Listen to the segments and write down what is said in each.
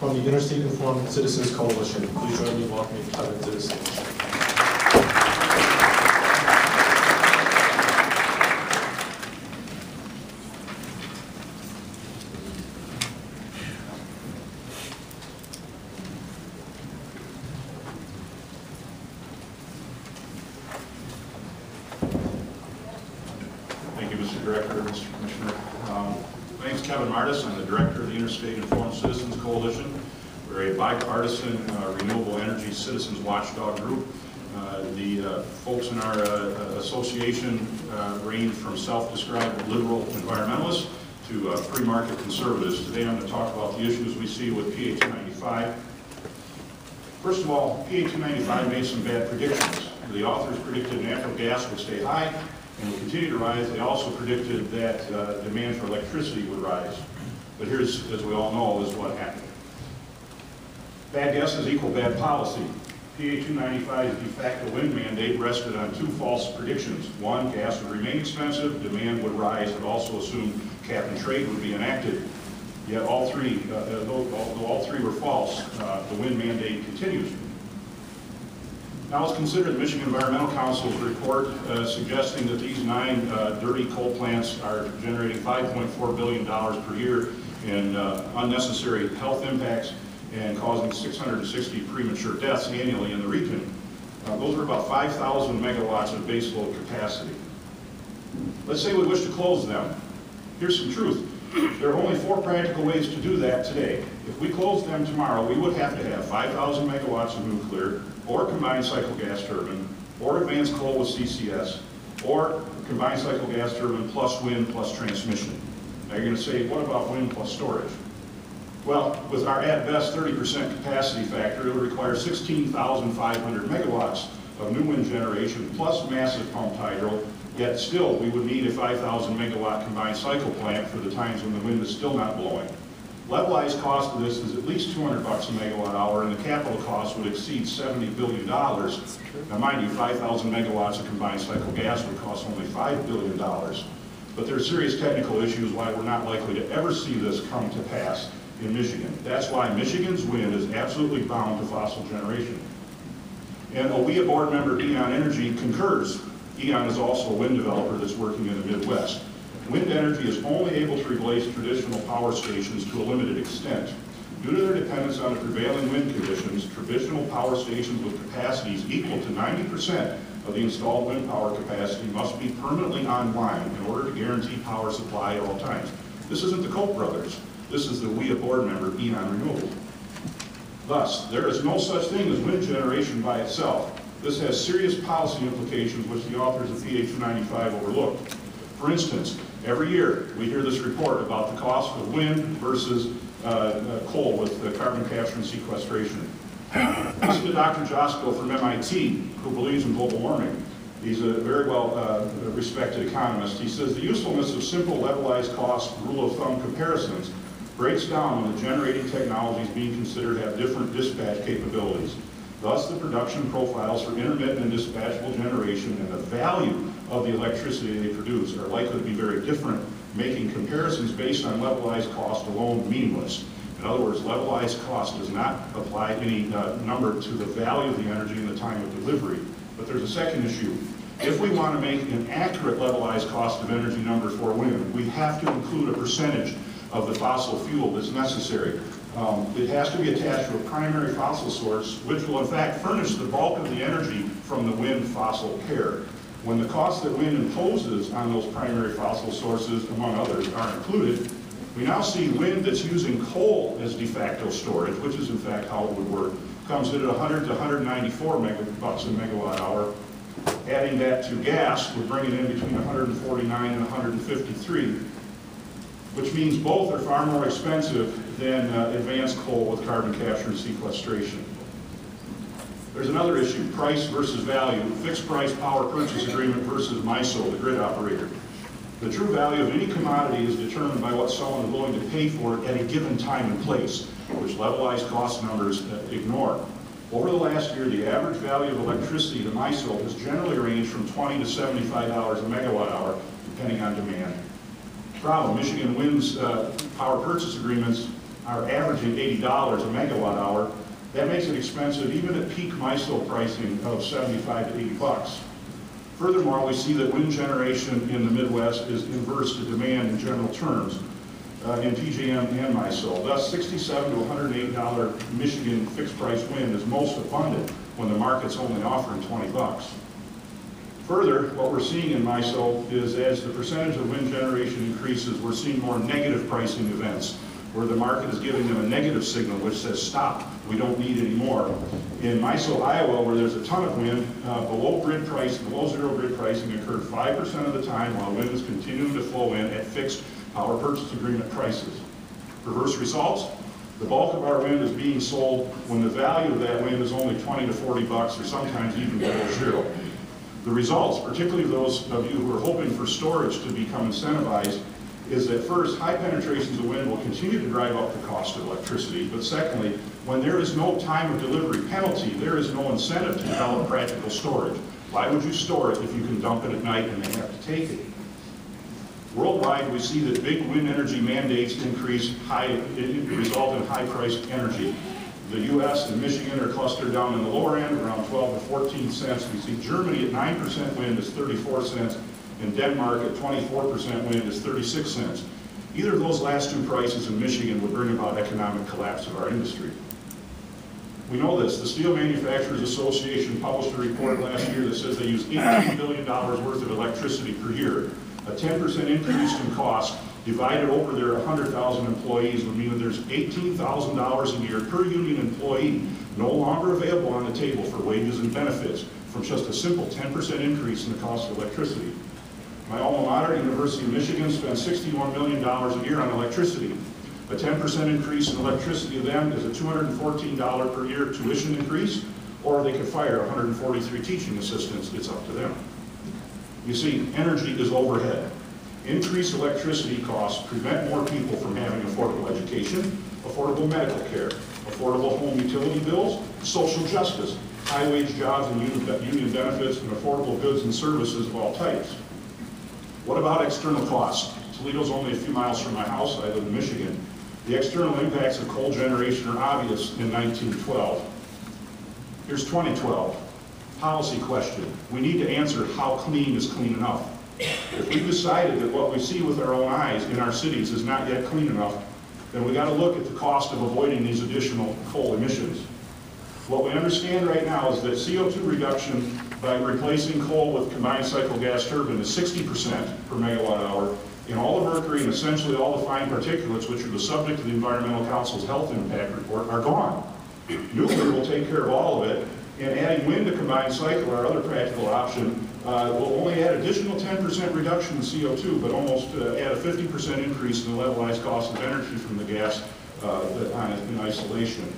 from the Interstate Informed Citizens Coalition. Please join me in welcoming Kevon to the stage. Thank you, Mr. Director, Mr. Commissioner. My name is Kevon Martis. I'm the Director of the Interstate Informed Citizens Coalition. We're a bipartisan renewable energy citizens watchdog group. The folks in our association range from self-described liberal environmentalists to free market conservatives. Today I'm going to talk about the issues we see with PA295. First of all, PA295 made some bad predictions. The authors predicted natural gas would stay high and will continue to rise. They also predicted that demand for electricity would rise. But here's, as we all know, is what happened. Bad guesses equal bad policy. PA295's de facto wind mandate rested on two false predictions. One, gas would remain expensive, demand would rise. It also assumed cap and trade would be enacted. Yet all three, although all three were false, the wind mandate continues. Now let's consider the Michigan Environmental Council's report suggesting that these 9 dirty coal plants are generating $5.4 billion per year in unnecessary health impacts and causing 660 premature deaths annually in the region. Those are about 5,000 megawatts of baseload capacity. Let's say we wish to close them. Here's some truth. There are only 4 practical ways to do that today. If we close them tomorrow, we would have to have 5,000 megawatts of nuclear, or combined cycle gas turbine, or advanced coal with CCS, or combined cycle gas turbine plus wind plus transmission. Now you're going to say, what about wind plus storage? Well, with our at best 30% capacity factor, it would require 16,500 megawatts of new wind generation plus massive pumped hydro, yet still we would need a 5,000 megawatt combined cycle plant for the times when the wind is still not blowing. Levelized cost of this is at least $200 a megawatt hour, and the capital cost would exceed $70 billion. Now mind you, 5,000 megawatts of combined cycle gas would cost only $5 billion. But there are serious technical issues why we're not likely to ever see this come to pass in Michigan. That's why Michigan's wind is absolutely bound to fossil generation. And OWEA board member Eon Energy concurs. Eon is also a wind developer that's working in the Midwest. Wind energy is only able to replace traditional power stations to a limited extent. Due to their dependence on the prevailing wind conditions, traditional power stations with capacities equal to 90% of the installed wind power capacity must be permanently online in order to guarantee power supply at all times. This isn't the Koch brothers. This is the OWEA board member, Eon Renewable. Thus, there is no such thing as wind generation by itself. This has serious policy implications which the authors of PA295 overlooked. For instance, every year we hear this report about the cost of wind versus coal with carbon capture and sequestration. Listen to Dr. Josko from MIT, who believes in global warming. He's a very well respected economist. He says the usefulness of simple levelized cost rule of thumb comparisons breaks down when the generating technologies being considered have different dispatch capabilities. Thus, the production profiles for intermittent and dispatchable generation and the value of the electricity they produce are likely to be very different, making comparisons based on levelized cost alone meaningless. In other words, levelized cost does not apply any number to the value of the energy and the time of delivery. But there's a second issue. If we want to make an accurate levelized cost of energy number for wind, we have to include a percentage of the fossil fuel that's necessary. It has to be attached to a primary fossil source, which will in fact furnish the bulk of the energy from the wind fossil pair. When the costs that wind imposes on those primary fossil sources, among others, are included, we now see wind that's using coal as de facto storage, which is in fact how it would work, comes in at 100 to 194 bucks a megawatt hour. Adding that to gas would bring it in between 149 and 153, which means both are far more expensive than advanced coal with carbon capture and sequestration. There's another issue, price versus value, fixed price power purchase agreement versus MISO, the grid operator. The true value of any commodity is determined by what someone is willing to pay for it at a given time and place, which levelized cost numbers ignore. Over the last year, the average value of electricity to MISO has generally ranged from $20 to $75 a megawatt hour, depending on demand. Problem, Michigan Wind's power purchase agreements are averaging $80 a megawatt hour, that makes it expensive even at peak MISO pricing of 75 to 80 bucks. Furthermore, we see that wind generation in the Midwest is inverse to demand in general terms in PJM and MISO. Thus, $67 to $108 Michigan fixed price wind is most abundant when the market's only offering 20 bucks. Further, what we're seeing in MISO is as the percentage of wind generation increases, we're seeing more negative pricing events, where the market is giving them a negative signal which says, stop, we don't need any more. In MISO, Iowa, where there's a ton of wind, below zero grid pricing occurred 5% of the time while wind is continuing to flow in at fixed power purchase agreement prices. Perverse results, the bulk of our wind is being sold when the value of that wind is only 20 to 40 bucks or sometimes even below zero. The results, particularly those of you who are hoping for storage to become incentivized, is that first, high penetrations of wind will continue to drive up the cost of electricity, but secondly, when there is no time of delivery penalty, there is no incentive to develop practical storage. Why would you store it if you can dump it at night and they have to take it? Worldwide, we see that big wind energy mandates result in high-priced energy. The U.S. and Michigan are clustered down in the lower end, around 12 to 14 cents. We see Germany at 9% wind is 34 cents, and Denmark at 24% wind is 36 cents. Either of those last two prices in Michigan would bring about economic collapse of our industry. We know this. The Steel Manufacturers Association published a report last year that says they use $18 billion worth of electricity per year. A 10% increase in cost divided over their 100,000 employees would mean that there's $18,000 a year per union employee no longer available on the table for wages and benefits from just a simple 10% increase in the cost of electricity. My alma mater, University of Michigan, spends $61 million a year on electricity. A 10% increase in electricity to them is a $214 per year tuition increase, or they could fire 143 teaching assistants. It's up to them. You see, energy is overhead. Increased electricity costs prevent more people from having affordable education, affordable medical care, affordable home utility bills, social justice, high-wage jobs and union benefits, and affordable goods and services of all types. What about external costs? Toledo's only a few miles from my house. I live in Michigan. The external impacts of coal generation are obvious in 1912. Here's 2012. Policy question. We need to answer how clean is clean enough. If we've decided that what we see with our own eyes in our cities is not yet clean enough, then we got to look at the cost of avoiding these additional coal emissions. What we understand right now is that CO2 reduction by replacing coal with combined cycle gas turbine is 60% per megawatt hour, and all the mercury and essentially all the fine particulates, which are the subject of the Environmental Council's health impact report, are gone. Nuclear will take care of all of it, and adding wind to combined cycle, our other practical option, will only add additional 10% reduction in CO2, but almost add a 50% increase in the levelized cost of energy from the gas in isolation.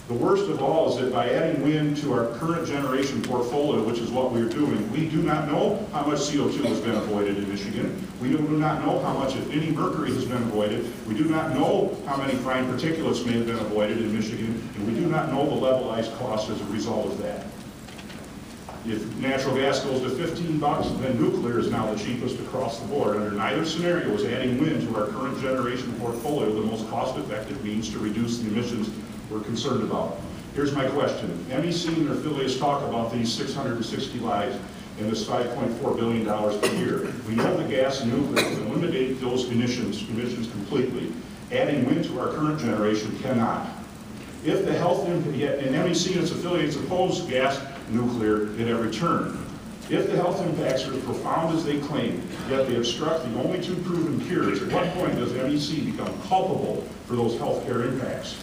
The worst of all is that by adding wind to our current generation portfolio, which is what we're doing, we do not know how much CO2 has been avoided in Michigan. We do not know how much, if any, mercury has been avoided. We do not know how many fine particulates may have been avoided in Michigan, and we do not know the levelized cost as a result of that. If natural gas goes to 15 bucks, then nuclear is now the cheapest across the board. Under neither scenario is adding wind to our current generation portfolio the most cost-effective means to reduce the emissions we're concerned about. Here's my question. MEC and their affiliates talk about these 660 lives and this $5.4 billion per year. We know the gas and nuclear can eliminate those emissions completely. Adding wind to our current generation cannot. If the health impact, and MEC and its affiliates oppose gas nuclear at every turn. If the health impacts are as profound as they claim, yet they obstruct the only two proven cures, at what point does MEC become culpable for those health care impacts?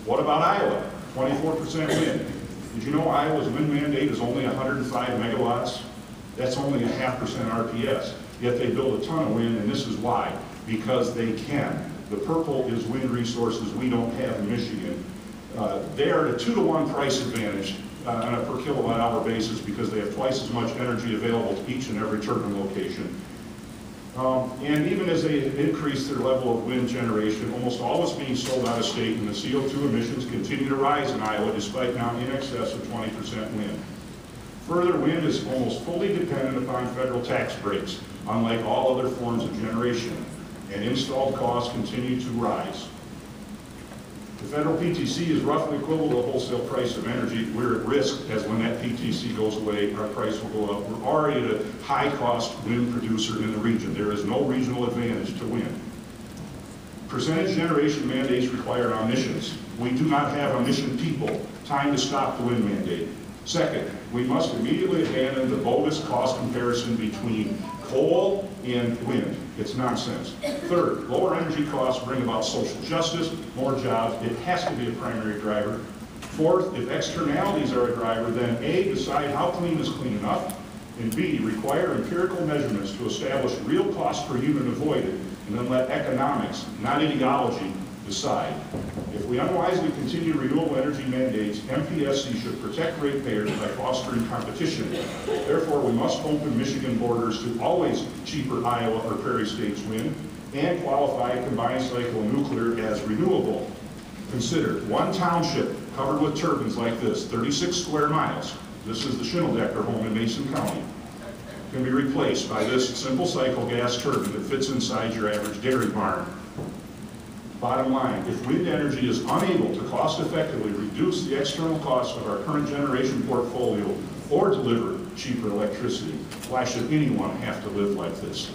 What about Iowa? 24% wind. Did you know Iowa's wind mandate is only 105 megawatts? That's only a 0.5% RPS. Yet they build a ton of wind, and this is why. Because they can. The purple is wind resources we don't have in Michigan. They are at a 2-to-1 price advantage on a per kilowatt hour basis because they have twice as much energy available to each and every turbine location. And even as they increase their level of wind generation, almost all is being sold out of state, and the CO2 emissions continue to rise in Iowa despite now in excess of 20% wind. Further, wind is almost fully dependent upon federal tax breaks, unlike all other forms of generation, and installed costs continue to rise. federal PTC is roughly equivalent to the wholesale price of energy. We're at risk as when that PTC goes away, our price will go up. We're already a high-cost wind producer in the region. There is no regional advantage to wind. Percentage generation mandates require emissions. We do not have emission people. Time to stop the wind mandate. Second, we must immediately abandon the bogus cost comparison between coal and wind. It's nonsense. Third, lower energy costs bring about social justice, more jobs. It has to be a primary driver. Fourth, if externalities are a driver, then A, decide how clean is clean enough, and B, require empirical measurements to establish real cost per unit avoided, and then let economics, not ideology, decide. If we unwisely continue renewable energy mandates, MPSC should protect ratepayers by fostering competition. Therefore, we must open Michigan borders to always cheaper Iowa or Prairie States wind and qualify combined cycle nuclear as renewable. Consider one township covered with turbines like this, 36 square miles. This is the Schindeldecker home in Mason County. Can be replaced by this simple cycle gas turbine that fits inside your average dairy barn. Bottom line, if wind energy is unable to cost effectively reduce the external costs of our current generation portfolio or deliver cheaper electricity, why should anyone have to live like this?